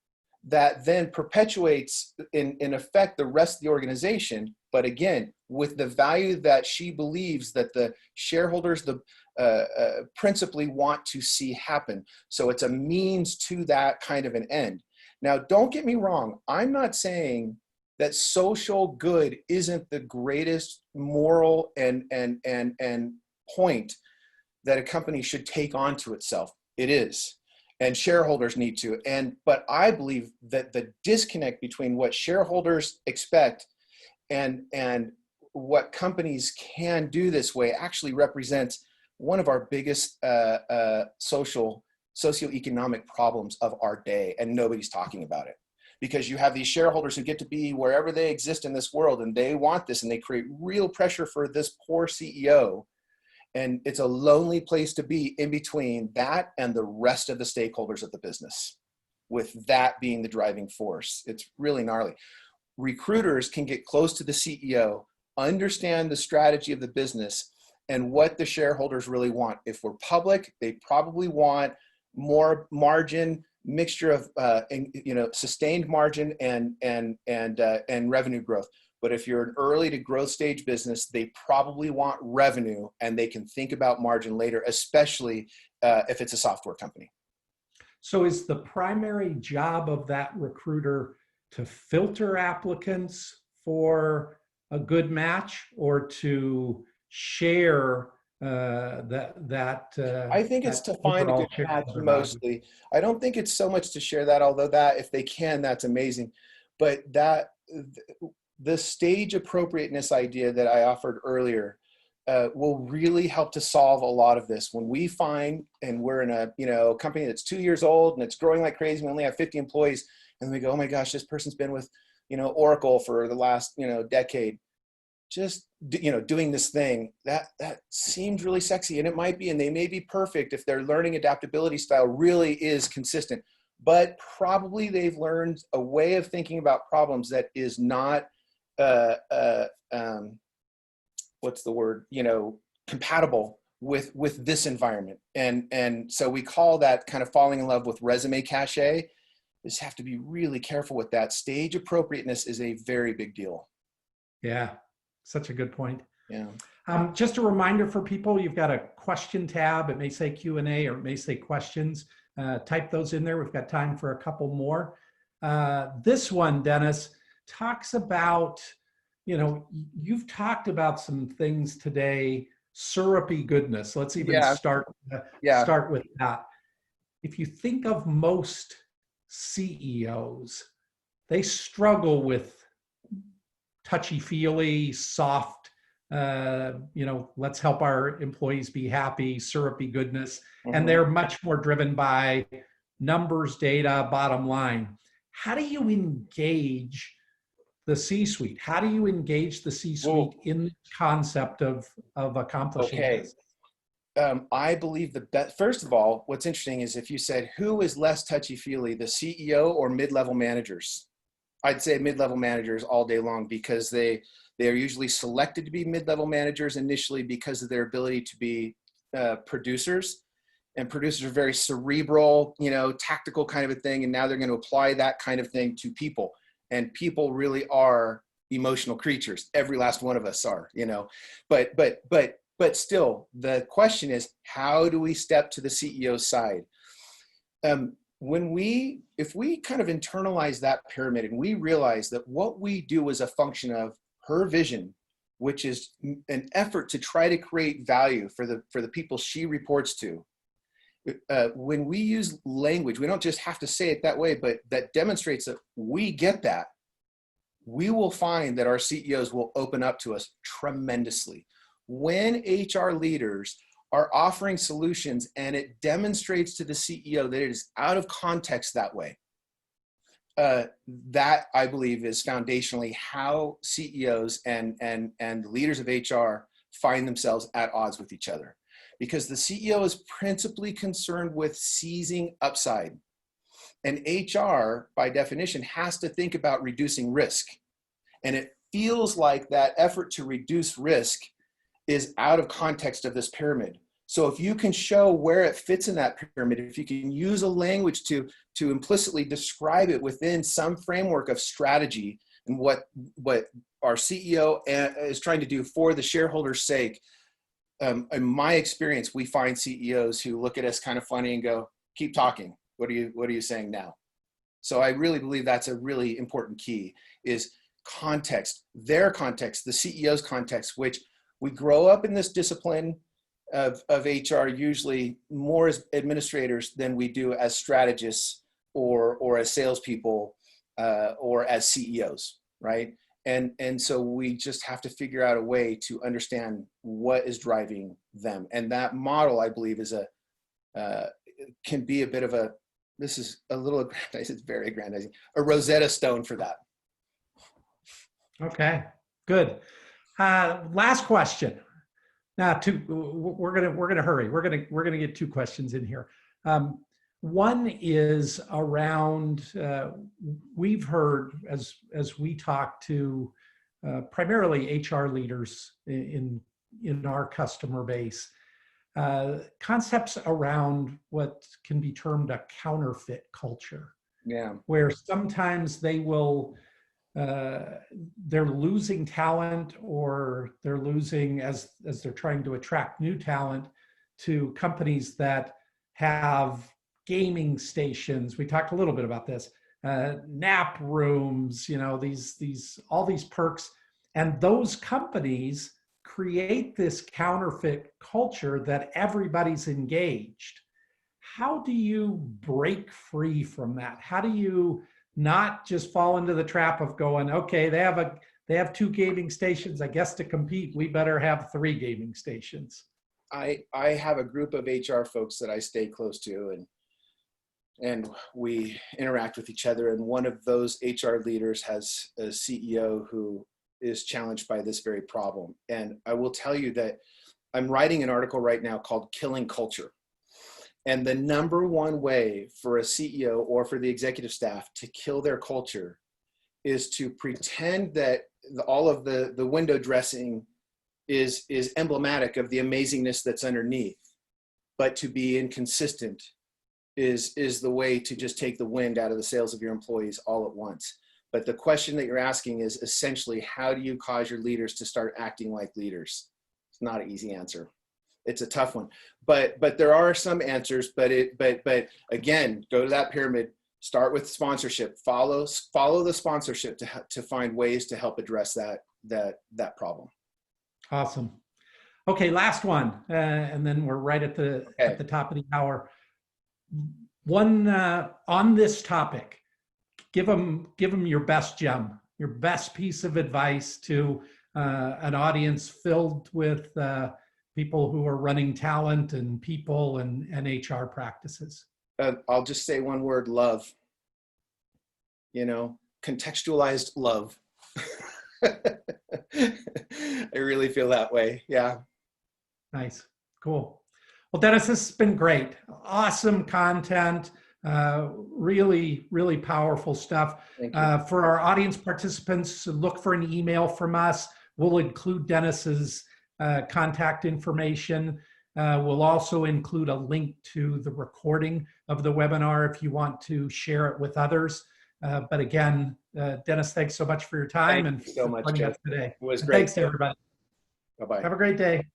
that then perpetuates in effect the rest of the organization. But again, with the value that she believes that the shareholders principally want to see happen. So it's a means to that kind of an end. Now, don't get me wrong. I'm not saying that social good isn't the greatest moral and point that a company should take onto itself. It is, and shareholders need to. But I believe that the disconnect between what shareholders expect and what companies can do this way actually represents one of our biggest socioeconomic problems of our day, and nobody's talking about it. Because you have these shareholders who get to be wherever they exist in this world, and they want this, and they create real pressure for this poor CEO. And it's a lonely place to be in between that and the rest of the stakeholders of the business, with that being the driving force. It's really gnarly. Recruiters can get close to the CEO, understand the strategy of the business and what the shareholders really want. If we're public, they probably want more margin, mixture of sustained margin and revenue growth. But if you're an early to growth stage business, they probably want revenue, and they can think about margin later, especially if it's a software company. So is the primary job of that recruiter to filter applicants for a good match, or to share I think it's to find a good match mostly. I don't think it's so much to share that, although that if they can, that's amazing. But the stage appropriateness idea that I offered earlier will really help to solve a lot of this. When we find, and we're in a company that's 2 years old and it's growing like crazy, we only have 50 employees, and we go, oh my gosh, this person's been with Oracle for the last decade, just doing this thing that seems really sexy, and it might be, and they may be perfect if their learning adaptability style really is consistent, but probably they've learned a way of thinking about problems that is not what's the word, compatible with this environment. And so we call that kind of falling in love with resume cachet. Just have to be really careful with that. Stage appropriateness is a very big deal. Yeah, such a good point. Yeah. Just a reminder for people, you've got a question tab. It may say Q&A or it may say questions. Type those in there. We've got time for a couple more. This one, Dennis, talks about, you've talked about some things today, syrupy goodness. Let's even start with that. If you think of most CEOs, they struggle with touchy-feely, soft, let's help our employees be happy, syrupy goodness. And they're much more driven by numbers, data, bottom line. How do you engage the C-suite? How do you engage the C-suite in the concept of accomplishing this? I believe first of all, what's interesting is if you said, who is less touchy-feely, the CEO or mid-level managers? I'd say mid-level managers all day long, because they are usually selected to be mid-level managers initially because of their ability to be producers. And producers are very cerebral, tactical kind of a thing. And now they're going to apply that kind of thing to people. And people really are emotional creatures. Every last one of us are, But still, the question is, how do we step to the CEO's side? If we kind of internalize that pyramid and we realize that what we do is a function of her vision, which is an effort to try to create value for the people she reports to. When we use language, we don't just have to say it that way, but that demonstrates that we get that. We will find that our CEOs will open up to us tremendously. When HR leaders are offering solutions and it demonstrates to the CEO that it is out of context that way, that I believe is foundationally how CEOs and leaders of HR find themselves at odds with each other. Because the CEO is principally concerned with seizing upside. And HR, by definition, has to think about reducing risk. And it feels like that effort to reduce risk is out of context of this pyramid. So if you can show where it fits in that pyramid, if you can use a language to implicitly describe it within some framework of strategy and what our CEO is trying to do for the shareholders' sake, in my experience, we find CEOs who look at us kind of funny and go, keep talking. What are you saying now? So I really believe that's a really important key, is context, their context, the CEO's context, which we grow up in this discipline of HR, usually more as administrators than we do as strategists or as salespeople or as CEOs, right? And so we just have to figure out a way to understand what is driving them. And that model, I believe, is can be a bit of this is a little aggrandizing, it's very aggrandizing, a Rosetta Stone for that. Okay, good. Last question. Now, we're gonna hurry. We're gonna get 2 questions in here. One is around, we've heard as we talk to primarily HR leaders in our customer base, concepts around what can be termed a counterfeit culture. Yeah. Where sometimes they will, they're losing talent, or they're losing as they're trying to attract new talent to companies that have gaming stations. We talked a little bit about this, nap rooms, all these perks, and those companies create this counterfeit culture that everybody's engaged. How do you break free from that? How do you not just fall into the trap of going, okay, they have 2 gaming stations, I guess to compete, we better have 3 gaming stations? I have a group of HR folks that I stay close to, and we interact with each other. And one of those HR leaders has a CEO who is challenged by this very problem. And I will tell you that I'm writing an article right now called Killing Culture. And the number one way for a CEO or for the executive staff to kill their culture is to pretend that all of the window dressing is emblematic of the amazingness that's underneath. But to be inconsistent is the way to just take the wind out of the sails of your employees all at once. But the question that you're asking is essentially, how do you cause your leaders to start acting like leaders? It's not an easy answer. It's a tough one, but there are some answers. But again, go to that pyramid. Start with sponsorship. Follow the sponsorship to find ways to help address that problem. Awesome. Okay, last one, and then we're right at the top of the hour. One on this topic. Give them your best gem. your best piece of advice to an audience filled with people who are running talent and people and HR practices? I'll just say one word: love. Contextualized love. I really feel that way. Yeah. Nice. Cool. Well, Dennis, this has been great. Awesome content. Really, really powerful stuff. Thank you. For our audience participants, look for an email from us. We'll include Dennis's contact information. We'll also include a link to the recording of the webinar if you want to share it with others. But again, Dennis, thanks so much for your time Thank and you so for much, joining Jeff. us today. It was And great. thanks to everybody. Bye-bye. Have a great day.